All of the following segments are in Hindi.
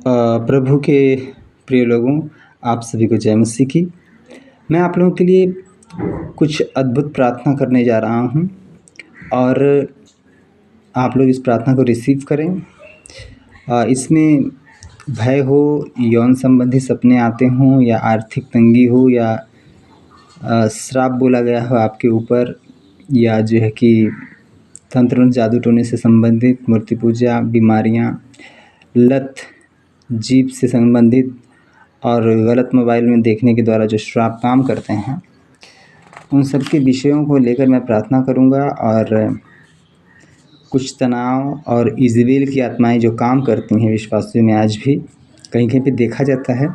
प्रभु के प्रिय लोगों, आप सभी को जय मसीह की। मैं आप लोगों के लिए कुछ अद्भुत प्रार्थना करने जा रहा हूँ और आप लोग इस प्रार्थना को रिसीव करें। इसमें भय हो, यौन संबंधी सपने आते हों या आर्थिक तंगी हो या श्राप बोला गया हो आपके ऊपर, या जो है कि तंत्र जादू टोने से संबंधित मूर्ति पूजा, बीमारियाँ, लत, जीभ से संबंधित और गलत मोबाइल में देखने के द्वारा जो श्राप काम करते हैं, उन सब के विषयों को लेकर मैं प्रार्थना करूंगा। और कुछ तनाव और इज़राइल की आत्माएं जो काम करती हैं विश्वासियों में आज भी कहीं कहीं पे देखा जाता है,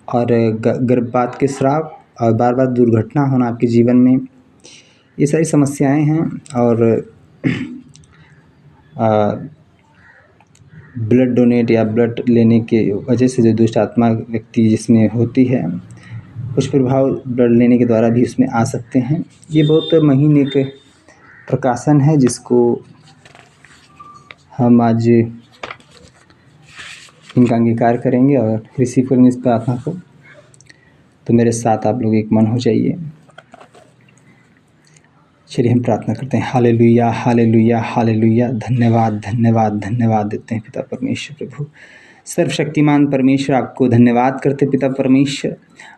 और गर्भपात के श्राप और बार बार दुर्घटना होना आपके जीवन में, ये सारी समस्याएं हैं। और ब्लड डोनेट या ब्लड लेने के वजह से जो दुष्ट आत्मा व्यक्ति जिसमें होती है, कुछ प्रभाव ब्लड लेने के द्वारा भी उसमें आ सकते हैं। ये बहुत महीन एक प्रकाशन है जिसको हम आज इनका अंगीकार करेंगे और रिसीव करेंगे इस प्रार्थना को। तो मेरे साथ आप लोग एक मन हो जाइए। चलिए हम प्रार्थना करते हैं। Hallelujah, hallelujah, hallelujah. धन्यवाद, धन्यवाद, धन्यवाद देते हैं पिता परमेश्वर प्रभु, सर्वशक्तिमान परमेश्वर, आपको धन्यवाद करते पिता परमेश्वर।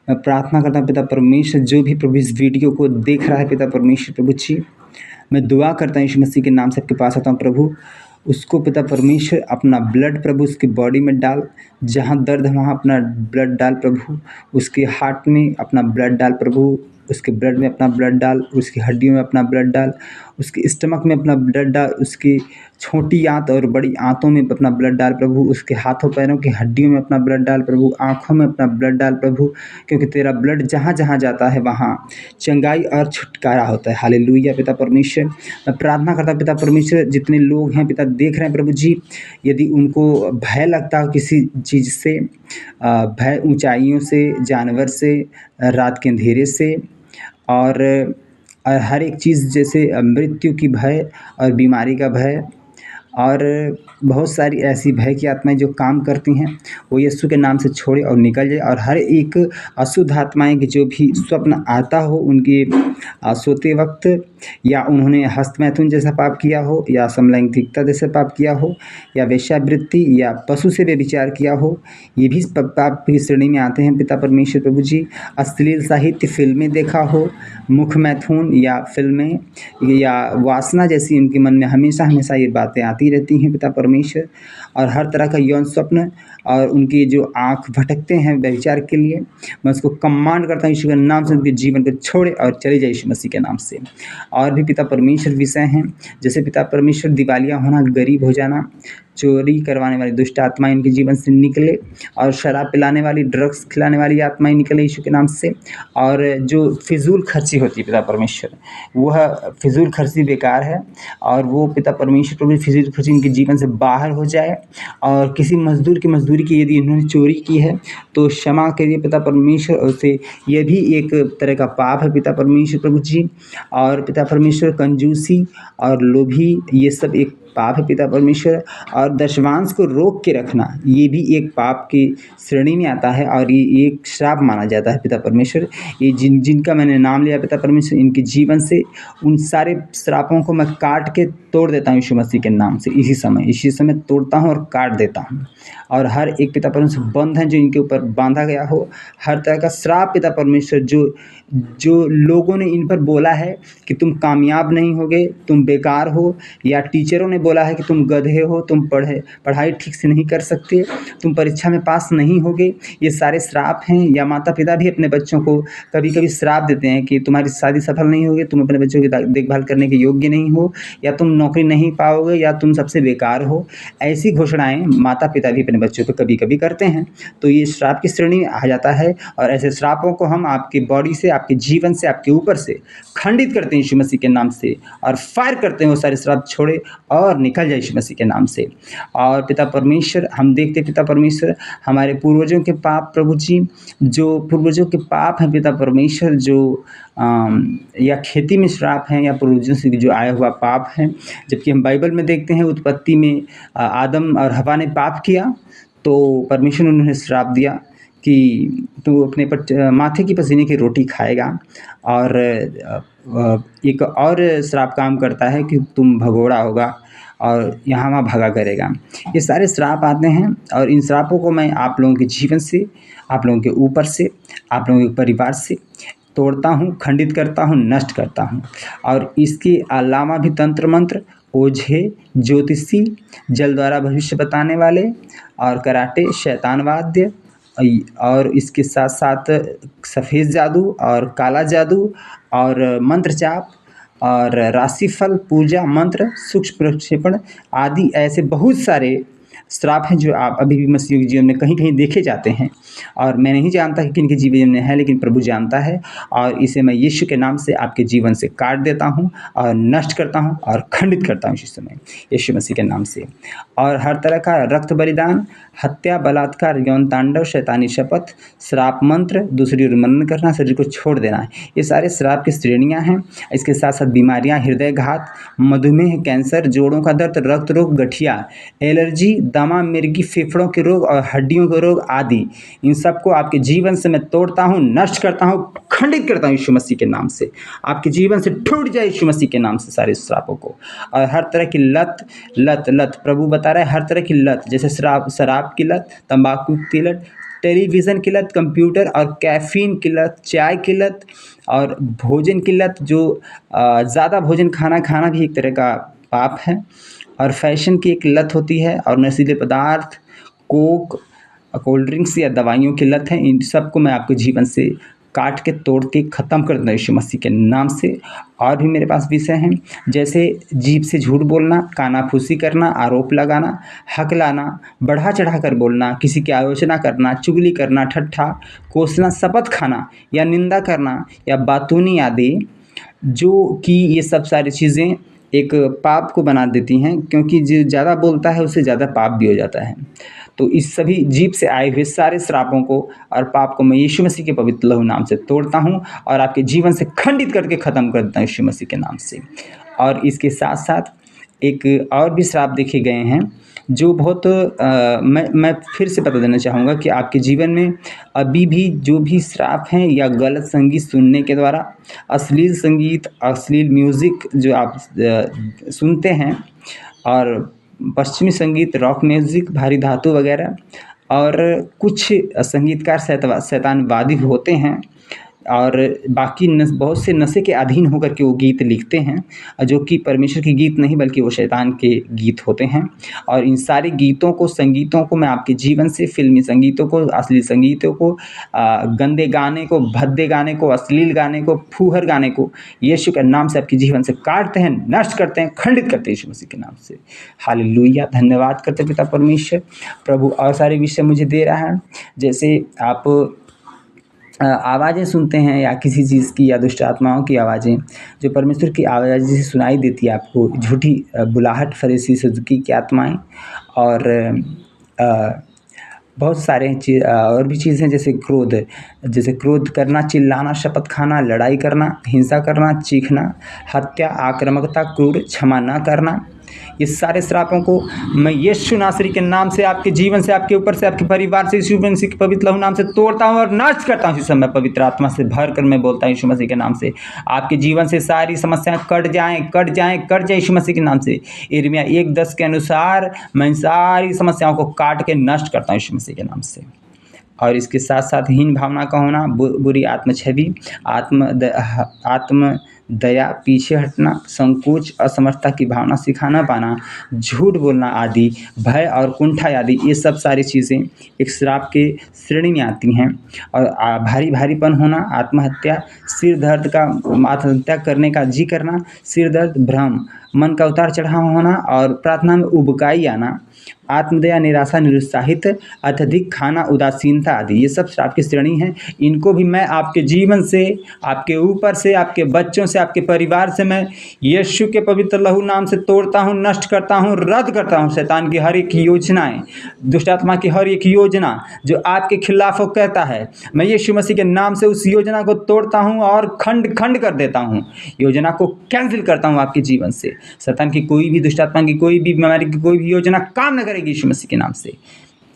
मैं प्रार्थना करता हूँ पिता परमेश्वर, जो भी प्रभु इस वीडियो को देख रहा है पिता परमेश्वर प्रभु जी, मैं दुआ करता हूँ यीशु मसीह के नाम से आपके पास आता हूँ प्रभु। उसको पिता परमेश्वर अपना ब्लड प्रभु उसकी बॉडी में डाल, जहाँ दर्द है वहाँ अपना ब्लड डाल प्रभु, उसके हार्ट में अपना ब्लड डाल प्रभु, उसके ब्लड में अपना ब्लड डाल, उसकी हड्डियों में अपना ब्लड डाल, उसके स्टमक में अपना ब्लड डाल, उसकी छोटी आंत और बड़ी आंतों में अपना ब्लड डाल प्रभु, उसके हाथों पैरों की हड्डियों में अपना ब्लड डाल प्रभु, आँखों में अपना ब्लड डाल प्रभु, क्योंकि तेरा ब्लड जहाँ जहाँ जाता है वहाँ चंगाई और छुटकारा होता है। हालेलुया पिता परमेश्वर। मैं प्रार्थना करता पिता परमेश्वर, जितने लोग हैं पिता देख रहे हैं प्रभु जी, यदि उनको भय लगता हो किसी चीज़ से, भय ऊंचाइयों से, जानवर से, रात के अंधेरे से और हर एक चीज़, जैसे मृत्यु की भय और बीमारी का भय और बहुत सारी ऐसी भय की आत्माएं जो काम करती हैं, वो यीशु के नाम से छोड़े और निकल जाए। और हर एक अशुद्ध आत्माएं की जो भी स्वप्न आता हो उनके सोते वक्त, या उन्होंने हस्तमैथुन जैसा पाप किया हो, या समलैंगिकता जैसा पाप किया हो, या वेश्यावृत्ति या पशु से व्यभिचार किया हो, ये भी पाप की श्रेणी में आते हैं पिता परमेश्वर प्रभु जी। अश्लील साहित्य, फिल्में देखा हो, मुख मैथुन या फिल्में या वासना जैसी उनके मन में हमेशा हमेशा ये बातें आती रहती हैं पिता परमेश्वर। और हर तरह का यौन स्वप्न और उनकी जो आँख भटकते हैं व्यभिचार के लिए, मैं उसको कमांड करता हूँ यीशु के नाम से, उनके जीवन को छोड़े और चले जाए यीशु मसीह के नाम से। और भी पिता परमेश्वर विषय हैं, जैसे पिता परमेश्वर दिवालिया होना, गरीब हो जाना, चोरी करवाने वाली दुष्ट आत्माएं इनके जीवन से निकले, और शराब पिलाने वाली, ड्रग्स खिलाने वाली आत्माएं निकले यीशु के नाम से। और जो फिजूल खर्ची होती है पिता परमेश्वर, वह फिजूल खर्ची बेकार है, और वो पिता परमेश्वर प्रभु फिजूल खर्ची इनके जीवन से बाहर हो जाए। और किसी मजदूर की मजदूरी की यदि इन्होंने चोरी की है तो क्षमा करिए पिता परमेश्वर, उसे यह भी एक तरह का पाप है पिता परमेश्वर प्रभु जी। और पिता परमेश्वर कंजूसी और लोभी, ये सब एक पाप है पिता परमेश्वर। और दशवांश को रोक के रखना, ये भी एक पाप की श्रेणी में आता है, और ये एक श्राप माना जाता है पिता परमेश्वर। ये जिनका मैंने नाम लिया पिता परमेश्वर, इनके जीवन से उन सारे श्रापों को मैं काट के तोड़ देता हूँ यीशु मसीह के नाम से। इसी समय तोड़ता हूँ और काट देता हूँ। और हर एक पिता परमेश्वर बंधन जो इनके ऊपर बांधा गया हो, हर तरह का श्राप पिता परमेश्वर, जो लोगों ने इन पर बोला है कि तुम कामयाब नहीं होगे, तुम बेकार हो, या टीचरों ने बोला है कि तुम गधे हो, तुम पढ़ाई ठीक से नहीं कर सकते, तुम परीक्षा में पास नहीं होगे, ये सारे श्राप हैं। या माता पिता भी अपने बच्चों को कभी कभी श्राप देते हैं कि तुम्हारी शादी सफल नहीं होगी, तुम अपने बच्चों की देखभाल करने के योग्य नहीं हो, या तुम नौकरी नहीं पाओगे, या तुम सबसे बेकार हो। ऐसी घोषणाएं माता पिता भी अपने बच्चों पर कभी कभी करते हैं, तो ये श्राप की श्रेणी में आ जाता है। और ऐसे श्रापों को हम आपकी बॉडी से, आपके जीवन से, आपके ऊपर से खंडित करते हैं यीशु मसीह के नाम से, और फायर करते हैं वो सारे श्राप छोड़े और निकल जाए यीशु मसीह के नाम से। और पिता परमेश्वर, हम देखते पिता परमेश्वर, हमारे पूर्वजों के पाप प्रभु जी, जो पूर्वजों के पाप हैं पिता परमेश्वर, जो या खेती में श्राप हैं, या पूर्वजों से जो आया हुआ पाप है। जबकि हम बाइबल में देखते हैं उत्पत्ति में आदम और हवा ने पाप किया, तो परमेश्वर ने उन्हें श्राप दिया कि तू अपने माथे की पसीने की रोटी खाएगा। और एक और श्राप काम करता है कि तुम भगोड़ा होगा और यहाँ वहाँ भागा करेगा। ये सारे श्राप आते हैं और इन श्रापों को मैं आप लोगों के जीवन से, आप लोगों के ऊपर से, आप लोगों के परिवार से तोड़ता हूँ, खंडित करता हूँ, नष्ट करता हूँ। और इसके अलावा भी तंत्र मंत्र, ओझे, ज्योतिषी, जल द्वारा भविष्य बताने वाले और कराटे, शैतान वाद्य और इसके साथ साथ सफ़ेद जादू और काला जादू और मंत्र जाप और राशिफल, पूजा मंत्र, सूक्ष्म प्रक्षेपण आदि ऐसे बहुत सारे श्राप हैं जो आप अभी भी मसीह के जीवन में कहीं-कहीं देखे जाते हैं। और मैं नहीं जानता कि किन के जीवन में है, लेकिन प्रभु जानता है। और इसे मैं यीशु के नाम से आपके जीवन से काट देता हूँ और नष्ट करता हूँ और खंडित करता हूँ इस समय यीशु मसीह के नाम से। और हर तरह का रक्त बलिदान, हत्या, बलात्कार, यौन तांडव, शैतानी शपथ, श्राप मंत्र, दूसरी ओर मनन करना, शरीर को छोड़ देना है, ये सारे श्राप की श्रेणियाँ हैं। इसके साथ साथ बीमारियाँ, हृदयघात, मधुमेह, कैंसर, जोड़ों का दर्द, रक्त रोग, गठिया, एलर्जी, दमा, मिर्गी, फेफड़ों के रोग और हड्डियों के रोग आदि, इन सबको आपके जीवन से मैं तोड़ता हूँ, नष्ट करता हूँ, खंडित करता हूँ यीशु मसीह के नाम से। आपके जीवन से टूट जाए यीशु मसीह के नाम से सारे श्रापों को। और हर तरह की लत प्रभु बता रहा है, हर तरह की लत, जैसे शराब की लत, तंबाकू की लत, टेलीविज़न की लत, कंप्यूटर और कैफ़ीन की लत, चाय की लत और भोजन की लत, जो ज़्यादा भोजन खाना भी एक तरह का पाप है। और फैशन की एक लत होती है और नशीले पदार्थ, कोक, कोल्ड ड्रिंक्स या दवाइयों की लत है। इन सबको मैं आपके जीवन से काट के, तोड़ के ख़त्म कर दूँ यीशु मसीह के नाम से। और भी मेरे पास विषय हैं, जैसे जीभ से झूठ बोलना, कानाफूसी करना, आरोप लगाना, हकलाना, बढ़ा चढ़ा कर बोलना, किसी की आलोचना करना, चुगली करना, ठट्ठा, कोसना, शपथ खाना या निंदा करना या बातूनी आदि, जो कि ये सब सारी चीज़ें एक पाप को बना देती हैं, क्योंकि जो ज़्यादा बोलता है उससे ज़्यादा पाप भी हो जाता है। तो इस सभी जीभ से आए हुए सारे श्रापों को और पाप को मैं यीशु मसीह के पवित्र लहू नाम से तोड़ता हूँ और आपके जीवन से खंडित करके ख़त्म कर देता हूँ यीशु मसीह के नाम से। और इसके साथ साथ एक और भी श्राप देखे गए हैं जो बहुत मैं फिर से बता देना चाहूँगा कि आपके जीवन में अभी भी जो भी श्राप हैं या गलत संगीत सुनने के द्वारा, अश्लील संगीत, अश्लील म्यूज़िक जो आप सुनते हैं और पश्चिमी संगीत, रॉक म्यूज़िक, भारी धातु वगैरह, और कुछ संगीतकार शैतानवादी होते हैं और बाकी बहुत से नशे के अधीन होकर के वो गीत लिखते हैं जो कि परमेश्वर के गीत नहीं बल्कि वो शैतान के गीत होते हैं। और इन सारे गीतों को, संगीतों को मैं आपके जीवन से, फिल्मी संगीतों को, अश्लील संगीतों को, गंदे गाने को, भद्दे गाने को, अश्लील गाने को, फूहर गाने को यीशु के नाम से आपके जीवन से काटते हैं, नष्ट करते हैं, खंडित करते हैं यीशु मसीह के नाम से। हालेलुया, धन्यवाद करते पिता परमेश्वर। प्रभु और सारे विषय मुझे दे रहा है, जैसे आप आवाज़ें सुनते हैं या किसी चीज़ की या दुष्ट आत्माओं की आवाज़ें, जो परमेश्वर की आवाज़ जैसे सुनाई देती है आपको, झूठी बुलाहट, फरीसी सदूकी की आत्माएं और बहुत सारे और भी चीज़ें, जैसे क्रोध करना, चिल्लाना, शपथ खाना, लड़ाई करना, हिंसा करना, चीखना, हत्या, आक्रामकता, क्रूर, क्षमा न करना, ये सारे श्रापों को मैं यीशु नासरी के नाम से आपके जीवन से, आपके ऊपर से, आपके परिवार से यीशु मसीह के पवित्र लहू नाम से तोड़ता हूँ और नष्ट करता हूँ। इस समय पवित्र आत्मा से भर कर मैं बोलता हूँ यीशु मसीह के नाम से, आपके जीवन से सारी समस्याएं कट जाएं, कट जाएं, कट जाएं यीशु मसीह के नाम से। यिर्मयाह 1:10 के अनुसार मैं सारी समस्याओं को काट के नष्ट करता हूँ यीशु मसीह के नाम से। और इसके साथ साथ हीन भावना का होना, बुरी आत्म छवि, आत्म दया, पीछे हटना, संकोच, असमर्थता की भावना, सिखाना पाना, झूठ बोलना आदि, भय और कुंठा आदि, ये सब सारी चीज़ें एक श्राप के श्रेणी में आती हैं। और भारीपन होना, आत्महत्या, सिर दर्द का, आत्महत्या करने का जी करना, सिर दर्द, भ्रम, मन का उतार चढ़ाव होना और प्रार्थना में उबकाई आना, आत्मदया, निराशा, निरुत्साहित, अत्यधिक खाना, उदासीनता आदि, ये सब श्राप की श्रेणी हैं। इनको भी मैं आपके जीवन से, आपके ऊपर से, आपके बच्चों से, आपके परिवार से मैं यीशु के पवित्र लहू नाम से तोड़ता हूँ, नष्ट करता हूँ, रद्द करता हूँ। शैतान की हर एक योजनाएं, दुष्ट आत्मा की हर एक योजना जो आपके खिलाफ वो कहता है, मैं यीशु मसीह के नाम से उस योजना को तोड़ता हूँ और खंड खंड कर देता हूँ, योजना को कैंसिल करता हूँ आपके जीवन से। शैतान की कोई भी, दुष्ट आत्मा की कोई भी, बीमारी की कोई भी योजना काम न करेगी यीशु मसीह के नाम से।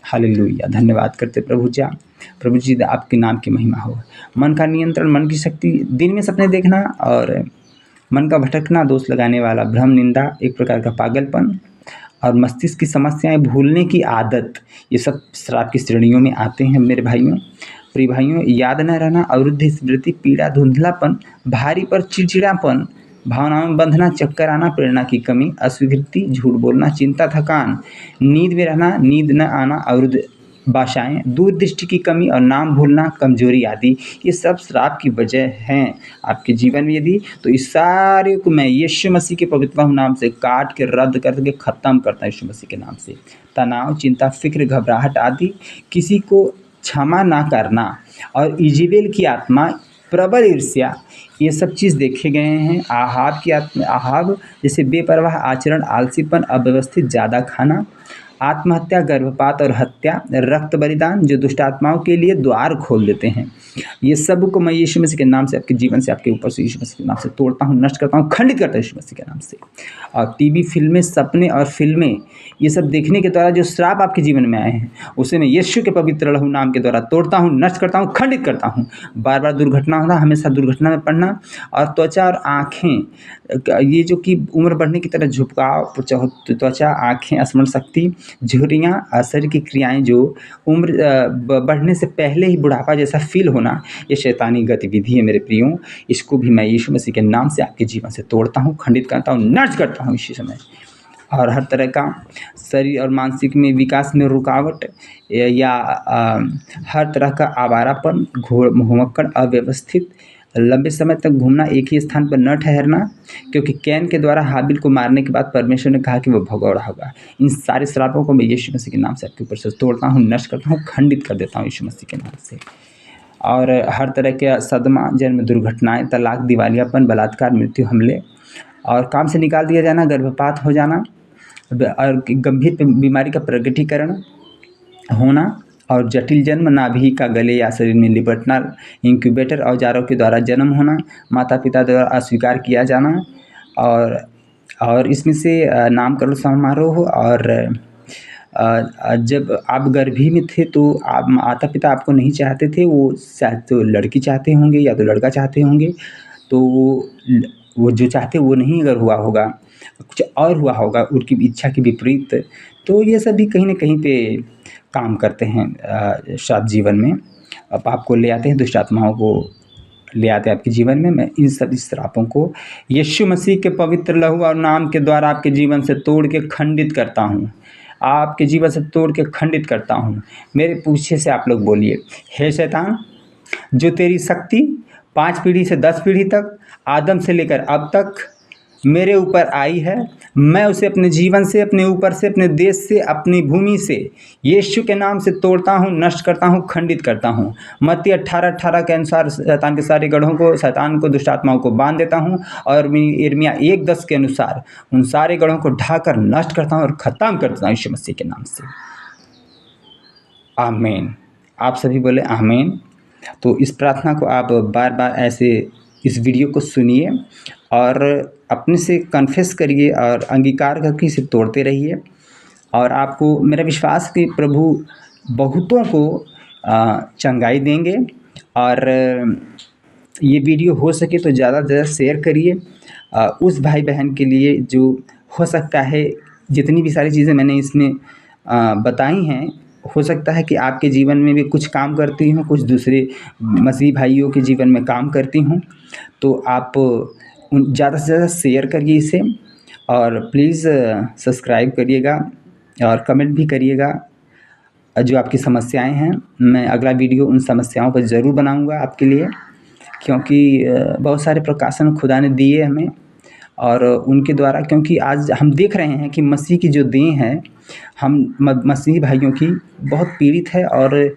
हालेलुया। धन्यवाद करते प्रभु जी, प्रभु जी आपके नाम की महिमा हो। मन का नियंत्रण, मन की शक्ति, दिन में सपने देखना और मन का भटकना, दोष लगाने वाला भ्रम, निंदा, एक प्रकार का पागलपन और मस्तिष्क की समस्याएं, भूलने की आदत, ये सब श्राप की श्रेणियों में आते हैं मेरे भाइयों। प्रिय भाइयों, याद न रहना, अवरुद्ध स्मृति, पीड़ा, धुंधलापन, भारी पर चिड़चिड़ापन, भावनाओं में बंधना, चक्कर आना, प्रेरणा की कमी, अस्वीकृति, झूठ बोलना, चिंता, थकान, नींद में रहना, नींद न आना, अवरुद्ध भाषाएँ, दूरदृष्टि की कमी और नाम भूलना, कमजोरी आदि, ये सब श्राप की वजह हैं आपके जीवन में। यदि तो इस सारे को मैं यीशु मसीह के पवित्र नाम से काट के, रद्द करके ख़त्म करता हूँ यीशु मसीह के नाम से। तनाव, चिंता, फिक्र, घबराहट आदि, किसी को क्षमा ना करना और इजेबेल की आत्मा, प्रबल ईर्ष्या, ये सब चीज़ देखे गए हैं। आहाब की आत्मा, आहाब जैसे बेपरवाह आचरण, आलसीपन, अव्यवस्थित, ज़्यादा खाना, आत्महत्या, गर्भपात और हत्या, रक्त बलिदान, जो दुष्ट आत्माओं के लिए द्वार खोल देते हैं। ये सब को मैं यीशु मसीह के नाम से आपके जीवन से, आपके ऊपर से यीशु मसीह के नाम से तोड़ता हूँ, नष्ट करता हूँ, खंडित करता हूँ यीशु मसीह के नाम से। और टीवी, फिल्में, सपने और फिल्में, ये सब देखने के द्वारा जो श्राप आपके जीवन में आए हैं, उसे मैं यीशु के पवित्र लहू नाम के द्वारा तोड़ता हूँ, नष्ट करता हूँ, खंडित करता हूँ। बार बार दुर्घटना होना, हमेशा दुर्घटना में पड़ना, और त्वचा और आँखें, ये जो कि उम्र बढ़ने की तरह झुकाव, त्वचा, आँखें, स्मरण शक्ति, झुर्रियाँ, शरीर की क्रियाएं जो उम्र बढ़ने से पहले ही बुढ़ापा जैसा फील होना, ये शैतानी गतिविधि है मेरे प्रियों। इसको भी मैं यीशु मसीह के नाम से आपके जीवन से तोड़ता हूँ, खंडित करता हूँ, नष्ट करता हूँ इसी समय। और हर तरह का शरीर और मानसिक में विकास में रुकावट या हर तरह का आवारापन, घुमक्कड़, अव्यवस्थित, लंबे समय तक घूमना, एक ही स्थान पर न ठहरना, क्योंकि कैन के द्वारा हाबिल को मारने के बाद परमेश्वर ने कहा कि वो भगौड़ा होगा। इन सारे श्रापों को मैं यीशु मसीह के नाम से आपके ऊपर से तोड़ता हूँ, नष्ट करता हूँ, खंडित कर देता हूँ यीशु मसीह के नाम से। और हर तरह के सदमा, जन्म दुर्घटनाएं, तलाक, दिवालियापन, बलात्कार, मृत्यु, हमले और काम से निकाल दिया जाना, गर्भपात हो जाना और गंभीर बीमारी का प्रकटीकरण होना और जटिल जन्म, नाभि का गले या शरीर में लिपटना, इंक्यूबेटर औजारों के द्वारा जन्म होना, माता पिता द्वारा अस्वीकार किया जाना, और इसमें से नामकरण समारोह, और जब आप गर्भी में थे तो आप, माता पिता आपको नहीं चाहते थे, वो शायद तो लड़की चाहते होंगे या तो लड़का चाहते होंगे, तो वो जो चाहते वो नहीं अगर हुआ होगा, कुछ और हुआ होगा उनकी इच्छा के विपरीत, तो ये सभी कहीं ना कहीं पे काम करते हैं श्राप जीवन में। अब आपको ले आते हैं, दुष्ट आत्माओं को ले आते हैं आपके जीवन में। मैं इन सभी श्रापों को यीशु मसीह के पवित्र लहू और नाम के द्वारा आपके जीवन से तोड़ के खंडित करता हूँ, आपके जीवन से तोड़ के खंडित करता हूँ। मेरे पीछे से आप लोग बोलिए, हे शैतान, जो तेरी शक्ति 5 पीढ़ी से 10 पीढ़ी तक, आदम से लेकर अब तक मेरे ऊपर आई है, मैं उसे अपने जीवन से, अपने ऊपर से, अपने देश से, अपनी भूमि से यीशु के नाम से तोड़ता हूँ, नष्ट करता हूँ, खंडित करता हूँ। मत्ती 18:18 के अनुसार शैतान के सारे गढ़ों को, शैतान को, दुष्ट आत्माओं को बांध देता हूँ, और यिर्मयाह 1:10 के अनुसार उन सारे गढ़ों को ढाकर नष्ट करता हूँ और ख़त्म कर देता हूँ यीशु मसीह के नाम से। आमीन। आप सभी बोले आमीन। तो इस प्रार्थना को आप बार बार ऐसे इस वीडियो को सुनिए और अपने से कन्फेस करिए और अंगीकार करके इसे तोड़ते रहिए। और आपको मेरा विश्वास है कि प्रभु बहुतों को चंगाई देंगे। और ये वीडियो हो सके तो ज़्यादा से ज़्यादा शेयर करिए उस भाई बहन के लिए जो हो सकता है, जितनी भी सारी चीज़ें मैंने इसमें बताई हैं, हो सकता है कि आपके जीवन में भी कुछ काम करती हों, कुछ दूसरे मसीही भाइयों के जीवन में काम करती हों। तो आप ज़्यादा से ज़्यादा शेयर करिए इसे, और प्लीज़ सब्सक्राइब करिएगा और कमेंट भी करिएगा जो आपकी समस्याएं हैं। मैं अगला वीडियो उन समस्याओं पर ज़रूर बनाऊंगा आपके लिए, क्योंकि बहुत सारे प्रकाशन खुदा ने दिए हमें, और उनके द्वारा, क्योंकि आज हम देख रहे हैं कि मसीह की जो देह है, हम मसीही भाइयों की बहुत पीड़ित है। और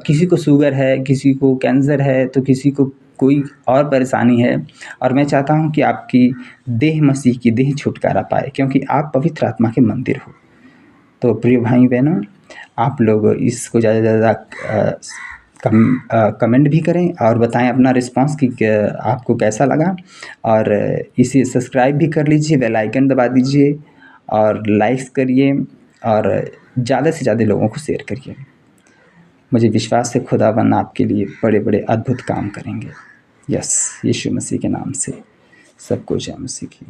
किसी को शुगर है, किसी को कैंसर है, तो किसी को कोई और परेशानी है। और मैं चाहता हूं कि आपकी देह, मसीह की देह छुटकारा पाए, क्योंकि आप पवित्र आत्मा के मंदिर हो। तो प्रिय भाई बहनों, आप लोग इसको ज़्यादा से ज़्यादा कमेंट भी करें और बताएं अपना रिस्पांस कि आपको कैसा लगा। और इसे सब्सक्राइब भी कर लीजिए, बेल आइकन दबा दीजिए और लाइक्स करिए और ज़्यादा से ज़्यादा लोगों को शेयर करिए। मुझे विश्वास है खुदावन आपके लिए बड़े बड़े अद्भुत काम करेंगे। यस, यीशु मसीह के नाम से सबको जय मसीह की।